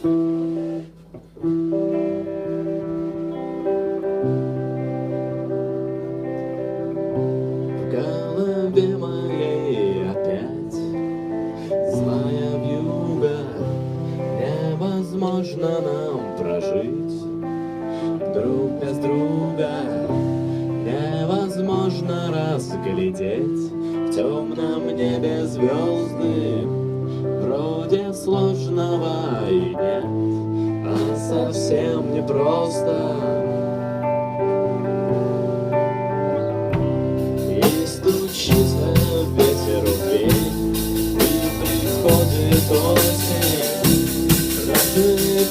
В голове моей опять злая вьюга. Невозможно нам прожить друг без друга. Невозможно разглядеть в темном небе звезды. Вроде сложного и нет, а совсем непросто. И стучится ветер в дверь, и приходит осень. Разве